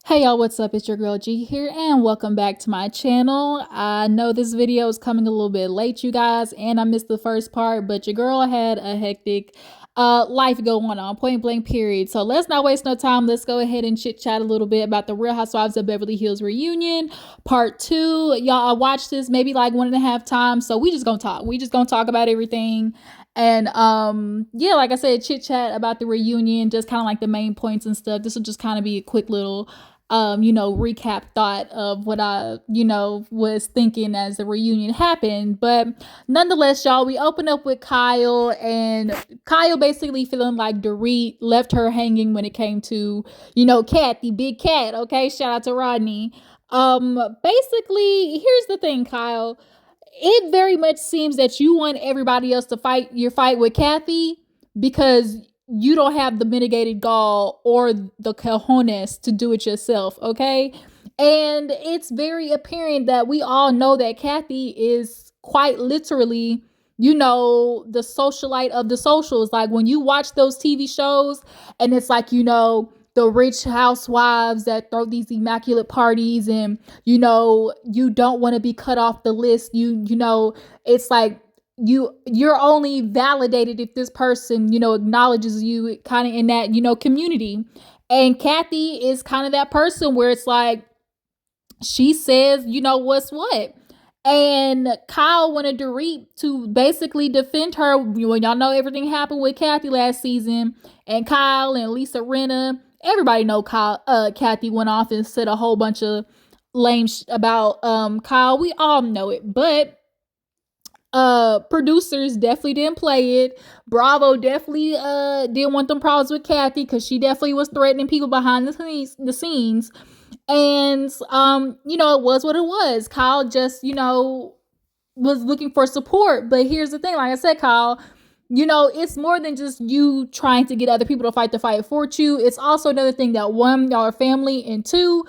Hey y'all, what's up? It's your girl G here and welcome back to my channel. I know this video is coming a little bit late, you guys, and I missed the first part, but your girl had a hectic life going on, point blank period. So let's not waste no time. Let's go ahead and chit chat a little bit about the Real Housewives of Beverly Hills reunion, part 2. Y'all, I watched this maybe like 1.5 times, so we just gonna talk. We just gonna talk about everything. And yeah, like I said, chit chat about the reunion, just kind of like the main points and stuff. This will just kind of be a quick little recap thought of what I, was thinking as the reunion happened. But nonetheless, y'all, we open up with Kyle, and Kyle basically feeling like Dorit left her hanging when it came to, Kathy, Big Cat. Okay, shout out to Rodney. Basically, here's the thing, Kyle. It very much seems that you want everybody else to fight your fight with Kathy because you don't have the mitigated gall or the cojones to do it yourself, okay? And it's very apparent that we all know that Kathy is quite literally, the socialite of the socials. Like when you watch those TV shows and it's like, the rich housewives that throw these immaculate parties and, you don't want to be cut off the list. It's like you're only validated if this person acknowledges you kind of in that community. And Kathy is kind of that person where it's like she says what's what. And Kyle wanted Dorit to basically defend her when y'all know everything happened with Kathy last season. And Kyle and Lisa Rinna, everybody know Kathy went off and said a whole bunch of lame about Kyle. We all know it, but producers definitely didn't play it. Bravo definitely didn't want them problems with Kathy because she definitely was threatening people behind the scenes. And it was what it was. Kyle just was looking for support. But here's the thing, like I said, Kyle, it's more than just you trying to get other people to fight the fight for you. It's also another thing that one, y'all are family, and two,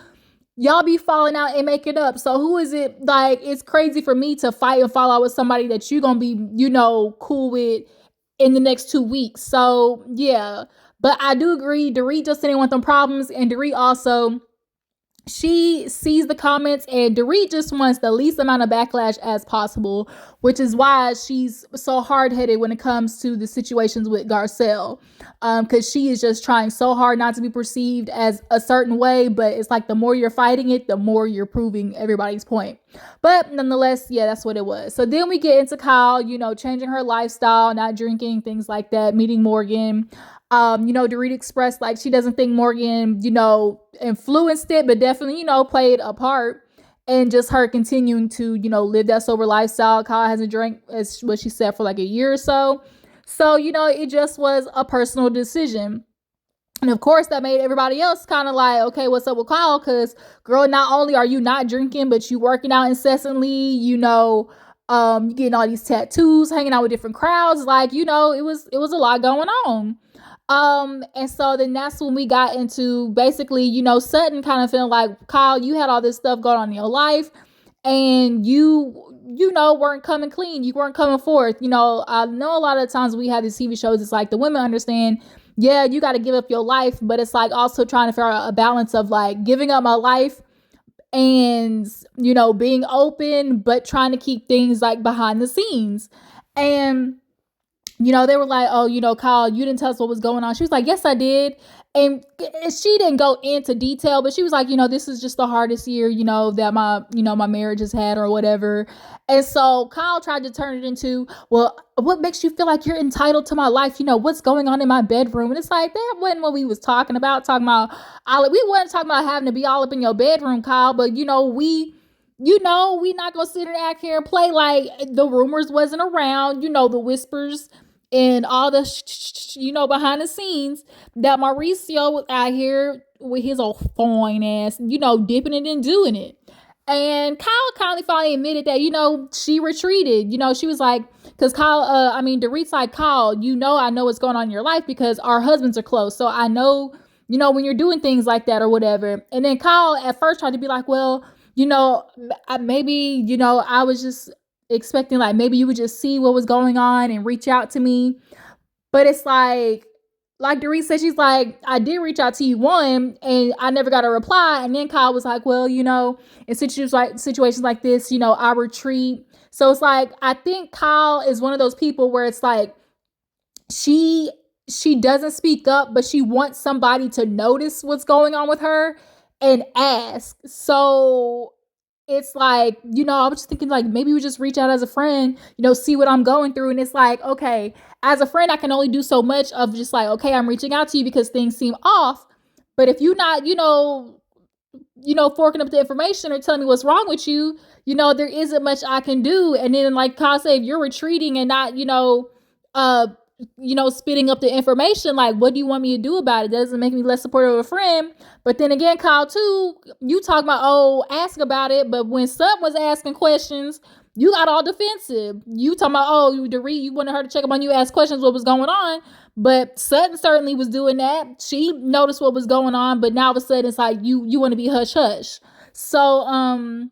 y'all be falling out and making up. So who is it? Like, it's crazy for me to fight and fall out with somebody that you gonna be, cool with in the next 2 weeks. So yeah. But I do agree, Dorit just didn't want them problems, and Dorit also, she sees the comments, and Dorit just wants the least amount of backlash as possible, which is why she's so hard-headed when it comes to the situations with Garcelle, because she is just trying so hard not to be perceived as a certain way, but it's like the more you're fighting it, the more you're proving everybody's point. But nonetheless, yeah, that's what it was. So then we get into Kyle, changing her lifestyle, not drinking, things like that, meeting Morgan. Dorit expressed like she doesn't think Morgan, influenced it, but definitely, played a part. And just her continuing to, live that sober lifestyle. Kyle hasn't drank, as what she said, for like a year or so. So, it just was a personal decision. And of course, that made everybody else kind of like, okay, what's up with Kyle? Because, girl, not only are you not drinking, but you working out incessantly, you getting all these tattoos, hanging out with different crowds. Like, it was a lot going on. And so then that's when we got into basically, Sutton kind of feeling like, Kyle, you had all this stuff going on in your life and weren't coming clean. You weren't coming forth. I know a lot of times we have these TV shows, it's like the women understand, yeah, you got to give up your life, but it's like also trying to figure out a balance of like giving up my life and, being open, but trying to keep things like behind the scenes. And they were like, oh, Kyle, you didn't tell us what was going on. She was like, yes, I did. And she didn't go into detail, but she was like, this is just the hardest year, that my marriage has had or whatever. And so Kyle tried to turn it into, well, what makes you feel like you're entitled to my life? What's going on in my bedroom? And it's like, that wasn't what we was talking about. We weren't talking about having to be all up in your bedroom, Kyle, but we not gonna sit and act here and play like the rumors wasn't around, the whispers and all the behind the scenes that Mauricio was out here with his old fine ass, dipping it and doing it. And Kyle finally admitted that, she retreated. She was like, because Dorit's like, Kyle, I know what's going on in your life because our husbands are close. So I know, when you're doing things like that or whatever. And then Kyle at first tried to be like, well, maybe, I was just expecting like maybe you would just see what was going on and reach out to me. But it's like like Dorit said, she's like, I did reach out to you one, and I never got a reply. And then Kyle was like, well, in situations like this, I retreat. So it's like, I think Kyle is one of those people where it's like she she doesn't speak up, but she wants somebody to notice what's going on with her and ask. So it's like, I was just thinking like maybe we just reach out as a friend, see what I'm going through. And it's like, okay, as a friend, I can only do so much of just like, okay, I'm reaching out to you because things seem off. But if you're not, forking up the information or telling me what's wrong with you, there isn't much I can do. And then like Kyle said, if you're retreating and not, uh, spitting up the information, like, what do you want me to do about it? That doesn't make me less supportive of a friend. But then again, Kyle, too, you talk about, ask about it. But when Sutton was asking questions, you got all defensive. You talking about, Dorit, you wanted her to check up on you, ask questions, what was going on. But Sutton certainly was doing that. She noticed what was going on, but now all of a sudden it's like you want to be hush hush. So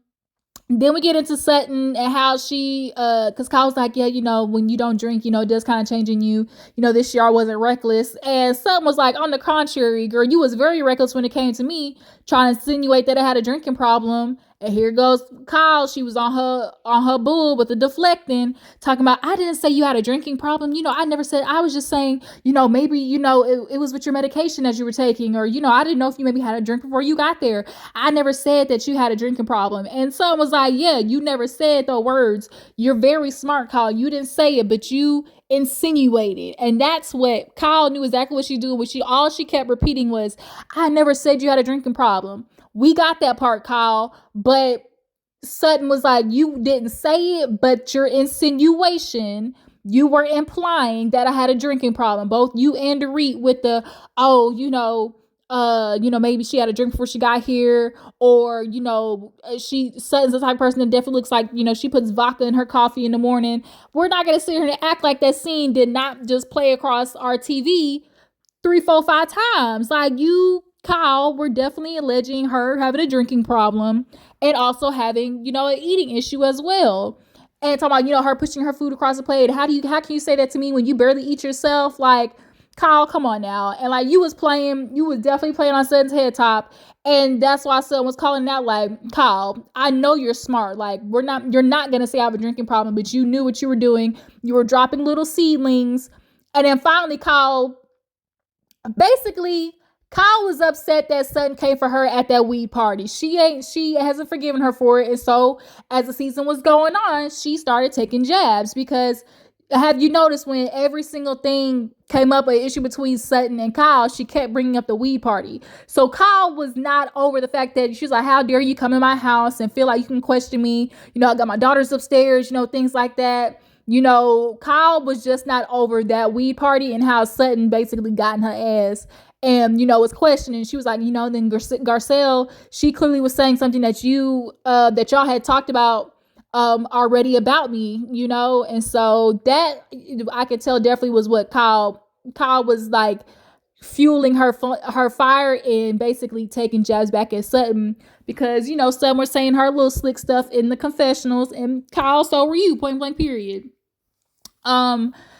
then we get into Sutton and how she, because Kyle's like, yeah, when you don't drink, it does kind of change in you. This year I wasn't reckless. And Sutton was like, on the contrary, girl, you was very reckless when it came to me, trying to insinuate that I had a drinking problem. And here goes Kyle. She was on her bull with the deflecting, talking about, I didn't say you had a drinking problem. I never said, I was just saying, maybe, it was with your medication that you were taking, or, I didn't know if you maybe had a drink before you got there. I never said that you had a drinking problem. And someone was like, yeah, you never said the words. You're very smart, Kyle. You didn't say it, but you insinuated. And that's what Kyle knew exactly what she doing. All she kept repeating was, I never said you had a drinking problem. We got that part, Kyle, but Sutton was like, you didn't say it, but your insinuation, you were implying that I had a drinking problem. Both you and Dorit with the, maybe she had a drink before she got here, or, Sutton's the type of person that definitely looks like, she puts vodka in her coffee in the morning. We're not going to sit here and act like that scene did not just play across our TV 3, 4, 5 times. Like, you, Kyle, were definitely alleging her having a drinking problem and also having, an eating issue as well. And talking about, her pushing her food across the plate. How can you say that to me when you barely eat yourself? Like, Kyle, come on now. And like, you was definitely playing on Sutton's head top. And that's why Sutton was calling out like, Kyle, I know you're smart. Like, you're not going to say I have a drinking problem, but you knew what you were doing. You were dropping little seedlings. And then finally, basically, Kyle was upset that Sutton came for her at that weed party. She hasn't forgiven her for it. And so as the season was going on, she started taking jabs, because have you noticed when every single thing came up, an issue between Sutton and Kyle, she kept bringing up the weed party. So Kyle was not over the fact that she was like, how dare you come in my house and feel like you can question me? I got my daughters upstairs, things like that. Kyle was just not over that weed party and how Sutton basically got in her ass and, was questioning. She was like, then Garcelle, she clearly was saying something that that y'all had talked about already about me, and so that I could tell definitely was what Kyle was like, fueling her fire and basically taking jabs back at Sutton, because some were saying her little slick stuff in the confessionals, and Kyle, so were you, point blank period.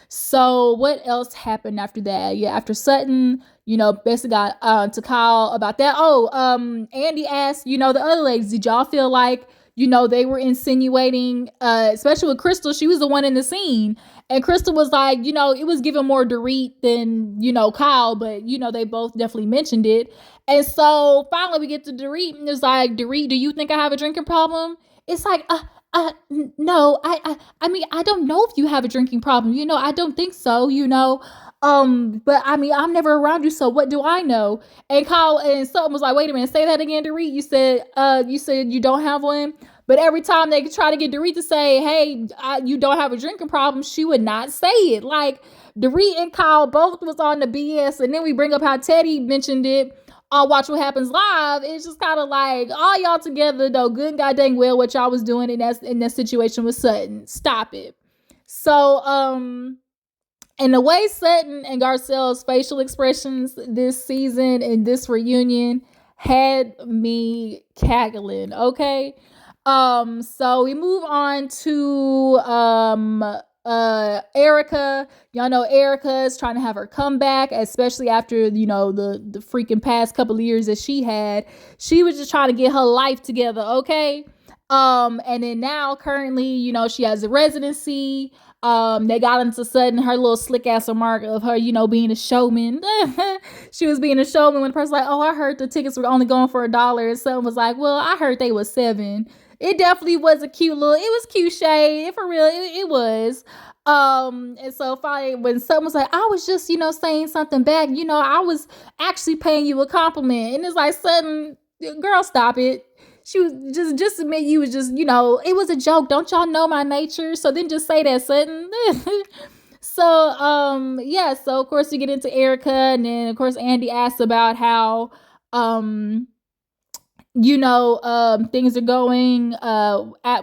So what else happened after that? Yeah, after Sutton, basically got to Kyle about that. Andy asked, the other ladies, did y'all feel like, they were insinuating, especially with Crystal, she was the one in the scene. And Crystal was like, it was given more Dorit than, Kyle, but, they both definitely mentioned it. And so finally we get to Dorit, and it's like, Dorit, do you think I have a drinking problem? It's like, no, I mean, I don't know if you have a drinking problem. I don't think so, but I mean, I'm never around you, so what do I know? And Kyle and Sutton was like, wait a minute, say that again, Dorit. You said you don't have one. But every time they try to get Dorit to say, hey, you don't have a drinking problem, she would not say it. Like, Dorit and Kyle both was on the BS, and then we bring up how Teddy mentioned it on Watch What Happens Live. It's just kind of like, all y'all together, though, good and goddamn well what y'all was doing in that situation with Sutton. Stop it. So, and the way Sutton and Garcelle's facial expressions this season and this reunion had me cackling, okay? So we move on to Erika. Y'all know Erika is trying to have her comeback, especially after, the freaking past couple of years that she had. She was just trying to get her life together, okay? And then now currently, she has a residency. They got into Sutton, her little slick ass remark of her, being a showman. She was being a showman when the person was like, oh, I heard the tickets were only going for $1. And someone was like, well, I heard they was $7. It definitely was a cute little, it was cute shade. For real, it was. And so finally, when someone was like, I was just, saying something back, I was actually paying you a compliment. And it's like, sudden, girl, stop it. She was just admit you was just, it was a joke. Don't y'all know my nature? So then just say that, Sutton. So, yeah, so of course you get into Erika, and then of course Andy asks about how, things are going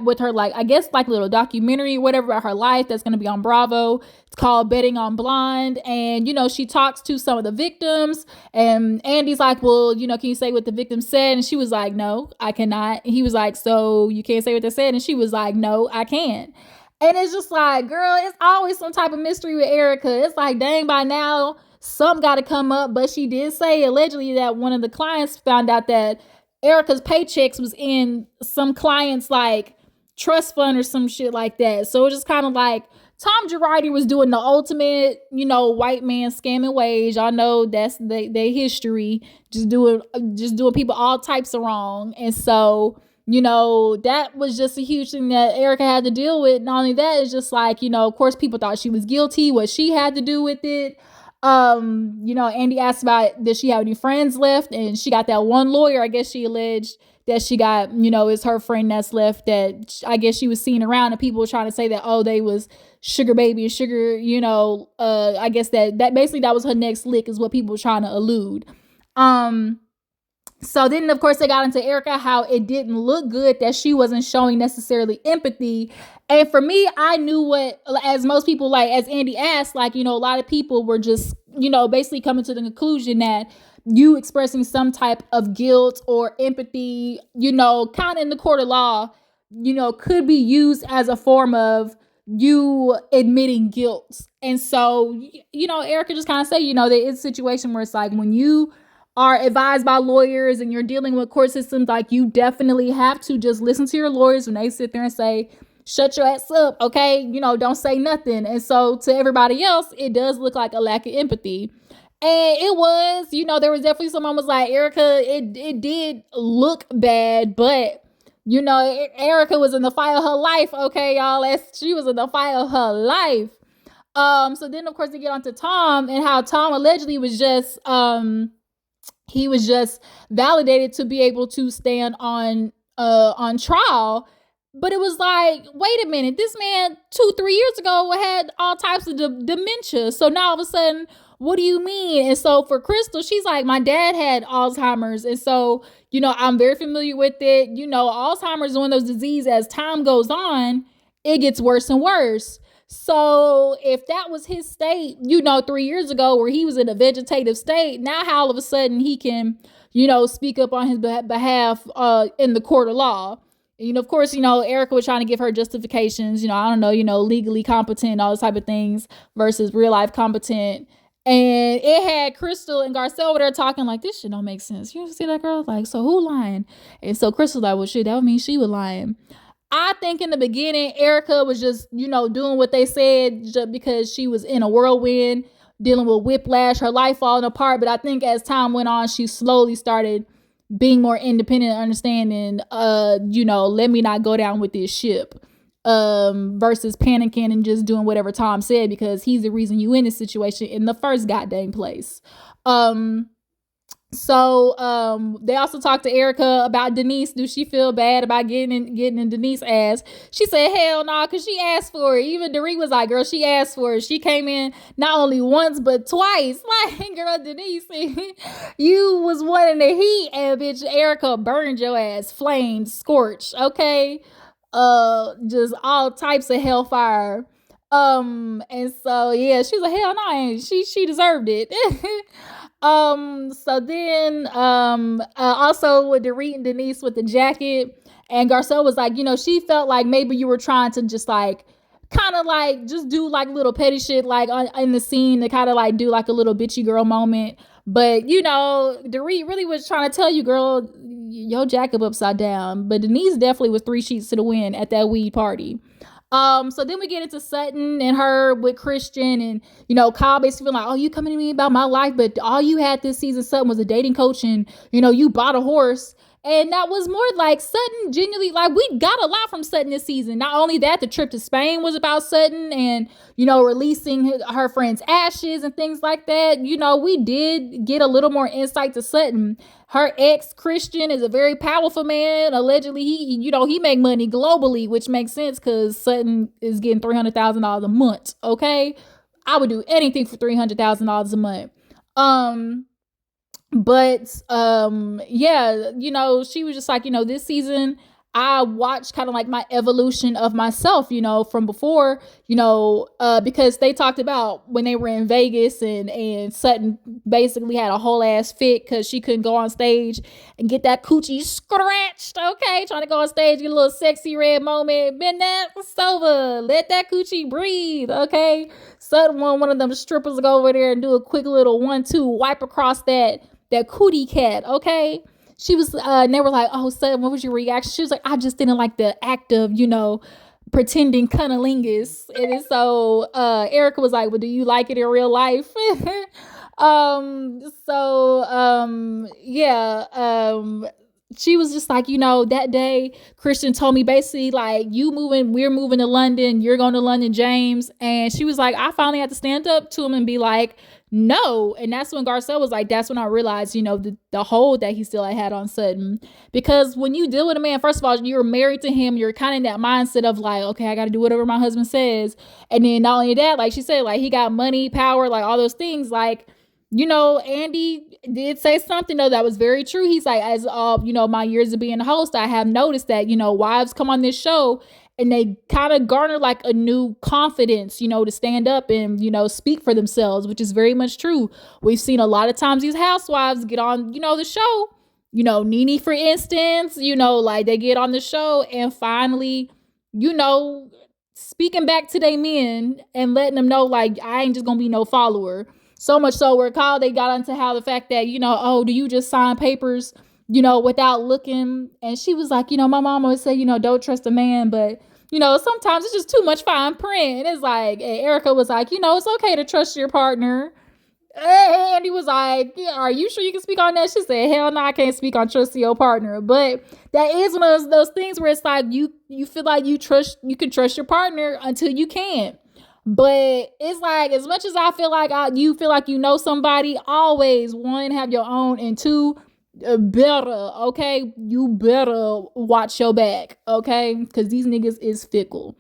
with her, like, I guess like little documentary whatever about her life that's going to be on Bravo. It's called Betting on Blonde. And she talks to some of the victims, and Andy's like, well, can you say what the victim said? And she was like, no, I cannot. And he was like, so you can't say what they said? And she was like, no, I can't. And it's just like, girl, it's always some type of mystery with Erika. It's like, dang, by now something got to come up. But she did say allegedly that one of the clients found out that Erika's paychecks was in some client's like trust fund or some shit like that. So it's just kind of like Tom Girardi was doing the ultimate, white man scamming ways. Y'all know that's their history, just doing people all types of wrong. And so, that was just a huge thing that Erika had to deal with. Not only that, it's just like, of course people thought she was guilty, what she had to do with it. Andy asked about, does she have any friends left? And she got that one lawyer, I guess she alleged that she got, is her friend that's left, that I guess she was seen around, and people were trying to say that, oh, they was sugar baby and sugar, I guess that basically that was her next lick, is what people were trying to allude. So then, of course, they got into Erika, how it didn't look good that she wasn't showing necessarily empathy. And for me, I knew what, as most people, like, as Andy asked, like, a lot of people were just, basically coming to the conclusion that you expressing some type of guilt or empathy, kind of in the court of law, could be used as a form of you admitting guilt. And so, Erika just kind of say, that it's a situation where it's like, when you are advised by lawyers and you're dealing with court systems, like, you definitely have to just listen to your lawyers when they sit there and say, shut your ass up, okay? Don't say nothing. And so to everybody else, it does look like a lack of empathy. And it was, there was definitely someone was like, Erika, it did look bad, but, Erika was in the fight of her life, okay, y'all? She was in the fight of her life. So then, of course, they get on to Tom, and how Tom allegedly was just, he was just validated to be able to stand on trial. But it was like, wait a minute, this man 2-3 years ago had all types of dementia. So now all of a sudden, what do you mean? And so for Crystal, she's like, my dad had Alzheimer's. And so, I'm very familiar with it. Alzheimer's is one of those diseases, as time goes on, it gets worse and worse. So if that was his state, 3 years ago, where he was in a vegetative state, now how all of a sudden he can, speak up on his behalf in the court of law. And, of course, Erika was trying to give her justifications, I don't know, legally competent, all those type of things versus real life competent. And it had Crystal and Garcelle over there talking like, this shit don't make sense. You see that girl? Like, so who lying? And so Crystal like, well, shit, that would mean she was lying. I think in the beginning, Erika was just, doing what they said just because she was in a whirlwind, dealing with whiplash, her life falling apart. But I think as time went on, she slowly started being more independent and understanding, let me not go down with this ship, versus panicking and just doing whatever Tom said, because he's the reason you in this situation in the first goddamn place. So they also talked to Erika about Denise. Do she feel bad about getting in Denise's ass? She said, hell no, because she asked for it. Even Dorit was like, girl, she asked for it. She came in not only once, but twice. Like, girl, Denise, you was wanting the heat, and bitch, Erika burned your ass, flamed, scorched, okay? Just all types of hellfire. And so, yeah, she was like, hell no, she deserved it. So then, also with Dorit and Denise with the jacket, and Garcelle was like, she felt like maybe you were trying to just like kind of like just do like little petty shit like in the scene to kind of like do like a little bitchy girl moment. But Dorit really was trying to tell you, girl, yo jack up upside down. But Denise definitely was 3 sheets to the wind at that weed party. So then we get into Sutton and her with Christian, and Kyle basically feeling like, oh, you coming to me about my life, but all you had this season, Sutton, was a dating coach, and you bought a horse. And that was more like Sutton genuinely, like, we got a lot from Sutton this season. Not only that, the trip to Spain was about Sutton and, releasing her friend's ashes and things like that. We did get a little more insight to Sutton. Her ex, Christian, is a very powerful man. Allegedly, he make money globally, which makes sense because Sutton is getting $300,000 a month, okay? I would do anything for $300,000 a month. But yeah, she was just like, this season I watched kind of like my evolution of myself, from before, because they talked about when they were in Vegas, and Sutton basically had a whole ass fit because she couldn't go on stage and get that coochie scratched. Okay, trying to go on stage, get a little sexy red moment. Been that over. Let that coochie breathe. Okay, Sutton wanted one of them strippers to go over there and do a quick little 1-2 wipe across that cootie cat. Okay, she was and they were like, oh, Sutton, what was your reaction? She was like, I just didn't like the act of pretending cunnilingus. And so Erika was like, well, do you like it in real life? She was just like, that day Christian told me basically like, we're moving to London, you're going to London, James. And she was like, I finally had to stand up to him and be like, no. And that's when Garcelle was like, that's when I realized, the hold that he still had on Sutton. Because when you deal with a man, first of all, you're married to him, you're kind of in that mindset of like, okay, I got to do whatever my husband says. And then not only that, like she said, like he got money, power, like all those things. Like, Andy did say something though that was very true. He's like, as of, my years of being a host, I have noticed that, wives come on this show and they kind of garner like a new confidence, to stand up and, speak for themselves, which is very much true. We've seen a lot of times these housewives get on, the show, Nene, for instance, like they get on the show and finally, speaking back to their men and letting them know, like, I ain't just gonna be no follower. So much so where Kyle, they got into how the fact that, oh, do you just sign papers, without looking? And she was like, my mom always say, don't trust a man, but sometimes it's just too much fine print. And it's like, and Erika was like, it's okay to trust your partner. And he was like, yeah, are you sure you can speak on that? She said, hell no, I can't speak on trusting your partner. But that is one of those things where it's like, you feel like you can trust your partner until you can't. But it's like, as much as I feel like you feel like somebody, always, one, have your own, and two, better, okay? You better watch your back, okay? Because these niggas is fickle.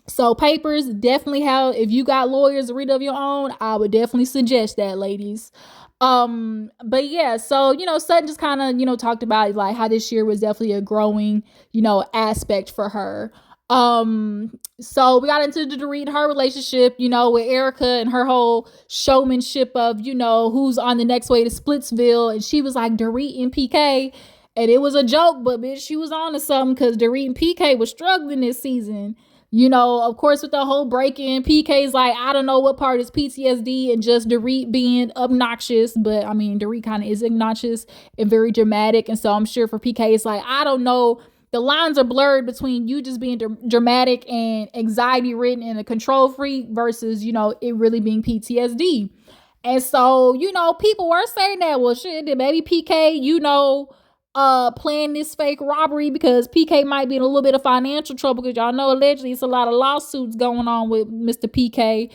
So papers, definitely if you got lawyers to read of your own, I would definitely suggest that, ladies. But yeah, so, Sutton just kind of, talked about like how this year was definitely a growing, aspect for her. So we got into the Dorit, her relationship, with Erika and her whole showmanship of, who's on the next way to Splitsville. And she was like, Dorit and PK. And it was a joke, but bitch, she was on to something because Dorit and PK was struggling this season. Of course, with the whole break-in, PK's like, I don't know what part is PTSD and just Dorit being obnoxious. But I mean, Dorit kind of is obnoxious and very dramatic. And so I'm sure for PK, it's like, I don't know. The lines are blurred between you just being dramatic and anxiety ridden and a control freak versus, it really being PTSD. And so, people were saying that, well, shit, did maybe PK, plan this fake robbery because PK might be in a little bit of financial trouble because y'all know allegedly it's a lot of lawsuits going on with Mr. PK,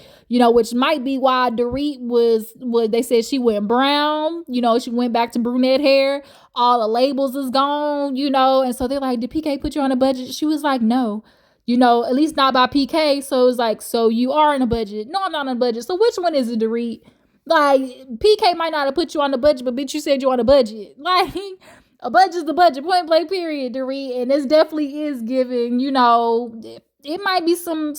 which might be why Dorit was what they said she went brown, she went back to brunette hair, all the labels is gone, and so they're like, did PK put you on a budget? She was like, no, at least not by PK. So it's like, so you are in a budget. No, I'm not on a budget. So which one is it, Dorit? Like, PK might not have put you on the budget, but bitch, you said you on a budget. Like, a budget's the budget, point blank, period, Dorit. And this definitely is giving, it might be some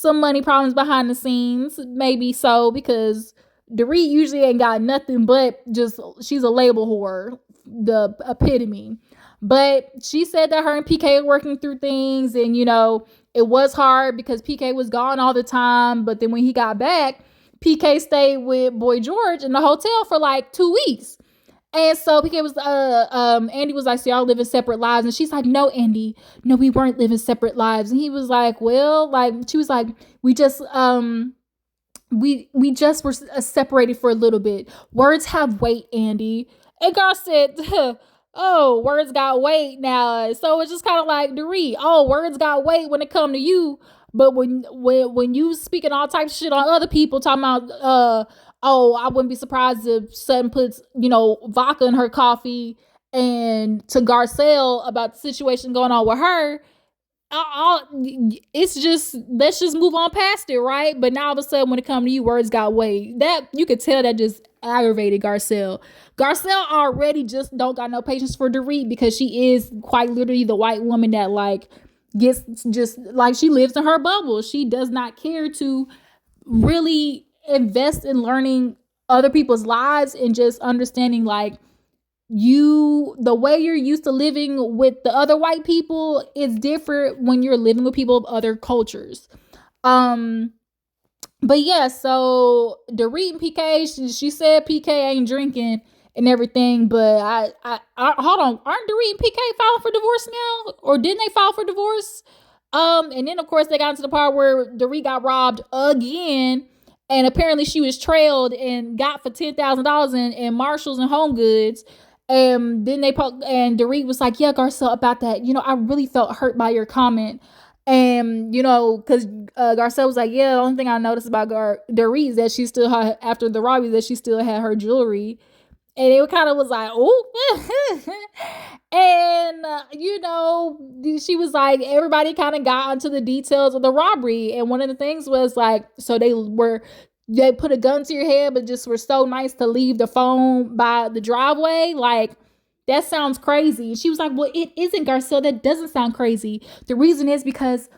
money problems behind the scenes, maybe so, because Dorit usually ain't got nothing but just, she's a label whore, the epitome. But she said that her and PK are working through things, and it was hard because PK was gone all the time. But then when he got back, PK stayed with Boy George in the hotel for like 2 weeks. And so PK was, Andy was like, so y'all living separate lives. And she's like, no, Andy, no, we weren't living separate lives. And he was like, well, like, she was like, we just, we just were separated for a little bit. Words have weight, Andy. And Gar said, oh, words got weight now. So it's just kind of like, Dorit, oh, words got weight when it come to you. But when you speaking all types of shit on other people, talking about, oh, I wouldn't be surprised if Sutton puts, vodka in her coffee, and to Garcelle about the situation going on with her, it's just, let's just move on past it, right? But now all of a sudden, when it comes to you, words got weight. That, you could tell that just aggravated Garcelle. Garcelle already just don't got no patience for Dorit, because she is quite literally the white woman that like gets just like, she lives in her bubble. She does not care to really invest in learning other people's lives and just understanding like, the way you're used to living with the other white people is different when you're living with people of other cultures. But yeah, so Dorit and PK, she said PK ain't drinking and everything, but I hold on, aren't Dorit and PK filing for divorce now, or didn't they file for divorce? And then of course they got into the part where Dorit got robbed again, and apparently she was trailed and got for $10,000 in Marshalls and Home Goods. And then and Dorit was like, yeah, Garcelle, about that, I really felt hurt by your comment. And, because Garcelle was like, yeah, the only thing I noticed about Dorit is that she still had, after the robbery, that she still had her jewelry. And it kind of was like, oh. And, she was like, everybody kind of got onto the details of the robbery. And one of the things was like, so they put a gun to your head, but just were so nice to leave the phone by the driveway. Like, that sounds crazy. She was like, well, it isn't, Garcelle. That doesn't sound crazy. The reason is because,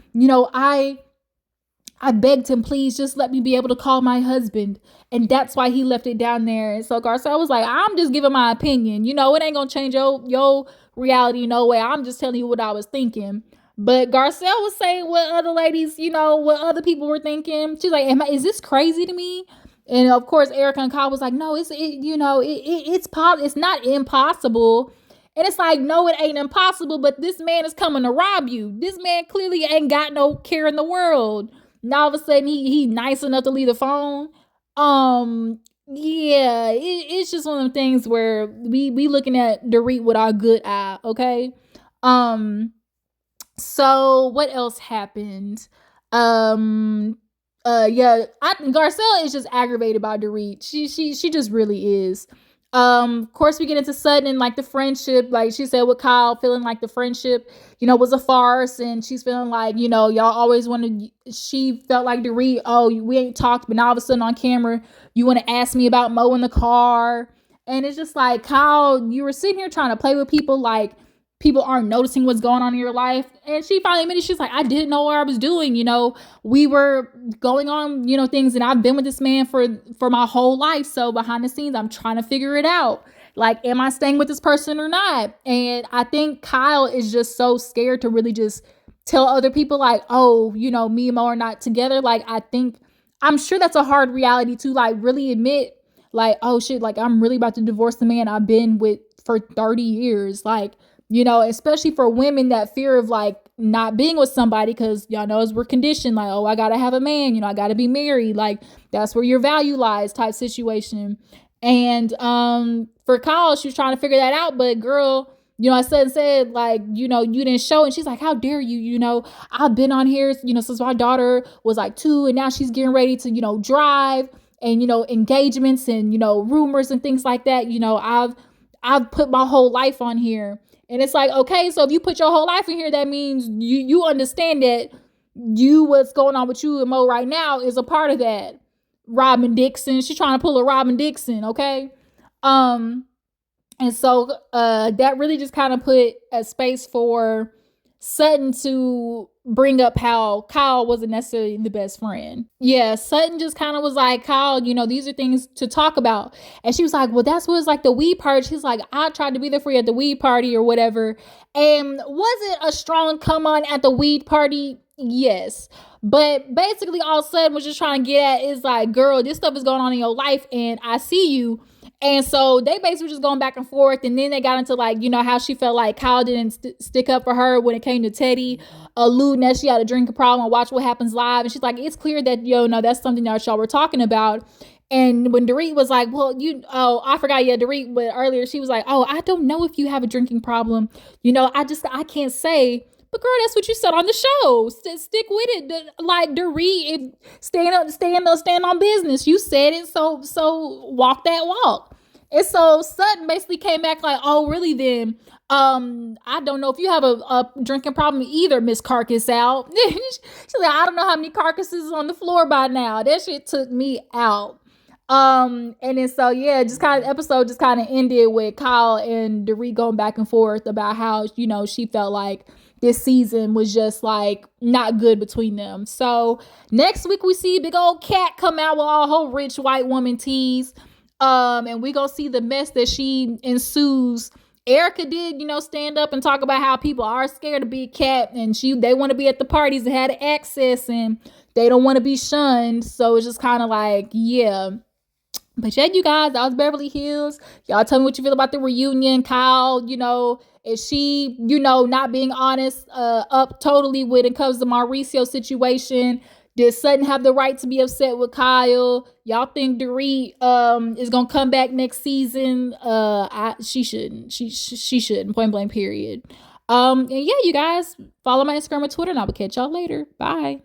I begged him, please just let me be able to call my husband. And that's why he left it down there. And so Garcelle was like, I'm just giving my opinion. It ain't going to change your reality no way. I'm just telling you what I was thinking. But Garcelle was saying what other ladies, what other people were thinking. She's like, is this crazy to me? And of course, Erika and Kyle was like, no, it's not impossible. And it's like, no, it ain't impossible, but this man is coming to rob you. This man clearly ain't got no care in the world. Now all of a sudden he nice enough to leave the phone. Yeah, it's just one of them things where we looking at Dorit with our good eye, okay? So what else happened? Yeah, Garcelle is just aggravated by Dorit. She just really is. Of course we get into Sutton and like the friendship, like she said with Kyle, feeling like the friendship, was a farce, and she's feeling like, y'all always wanted, she felt like Dorit, oh, we ain't talked, but now all of a sudden on camera, you want to ask me about mowing the car. And it's just like, Kyle, you were sitting here trying to play with people like people aren't noticing what's going on in your life. And she finally admitted, she's like, I didn't know what I was doing. We were going on, things, and I've been with this man for my whole life. So behind the scenes, I'm trying to figure it out. Like, am I staying with this person or not? And I think Kyle is just so scared to really just tell other people like, oh, me and Mo are not together. Like, I'm sure that's a hard reality to like really admit, like, oh shit, like I'm really about to divorce the man I've been with for 30 years. Like, especially for women, that fear of like not being with somebody, because y'all know as we're conditioned, like, oh, I gotta have a man, I gotta be married, like that's where your value lies type situation. And for Kyle, she was trying to figure that out, but girl, I said like, you didn't show. And she's like, how dare you, I've been on here, since my daughter was like 2, and now she's getting ready to, drive, and, engagements and, rumors and things like that. I've put my whole life on here. And it's like, okay, so if you put your whole life in here, that means you understand that what's going on with you and Mo right now is a part of that. Robin Dixon, she's trying to pull a Robin Dixon, okay? And so that really just kind of put a space for Sutton to bring up how Kyle wasn't necessarily the best friend. Yeah, Sutton just kind of was like, Kyle, these are things to talk about. And she was like, well, that's what it's like the weed party. She's like, I tried to be there for you at the weed party or whatever. And was it a strong come on at the weed party? Yes. But basically, all of a sudden, was just trying to get at is like, girl, this stuff is going on in your life, and I see you. And so they basically were just going back and forth. And then they got into like, how she felt like Kyle didn't stick up for her when it came to Teddy, alluding that she had a drinking problem and Watch What Happens Live. And she's like, it's clear that, no, that's something that y'all were talking about. And when Dorit was like, well, I forgot, yeah, Dorit, but earlier she was like, oh, I don't know if you have a drinking problem. I can't say. But girl, that's what you said on the show. Stick with it. Like Dorit, stand on business. You said it, so walk that walk. And so Sutton basically came back like, oh, really then? I don't know if you have a drinking problem either, Miss Carcass out. She's like, I don't know how many carcasses is on the floor by now. That shit took me out. And then so yeah, just kind of episode just kind of ended with Kyle and Dorit going back and forth about how, she felt like this season was just like not good between them. So next week we see big old Cat come out with all whole rich white woman tease. And we gonna see the mess that she ensues. Erika did, stand up and talk about how people are scared of Big Cat, and they want to be at the parties that had access, and they don't want to be shunned. So it's just kind of like, yeah. But yeah, you guys, that was Beverly Hills. Y'all tell me what you feel about the reunion. Kyle, is she, not being honest up totally when it comes to Mauricio situation? Did Sutton have the right to be upset with Kyle? Y'all think Dorit is gonna come back next season? She shouldn't. She shouldn't. Point blank. Period. And yeah, you guys follow my Instagram and Twitter, and I will catch y'all later. Bye.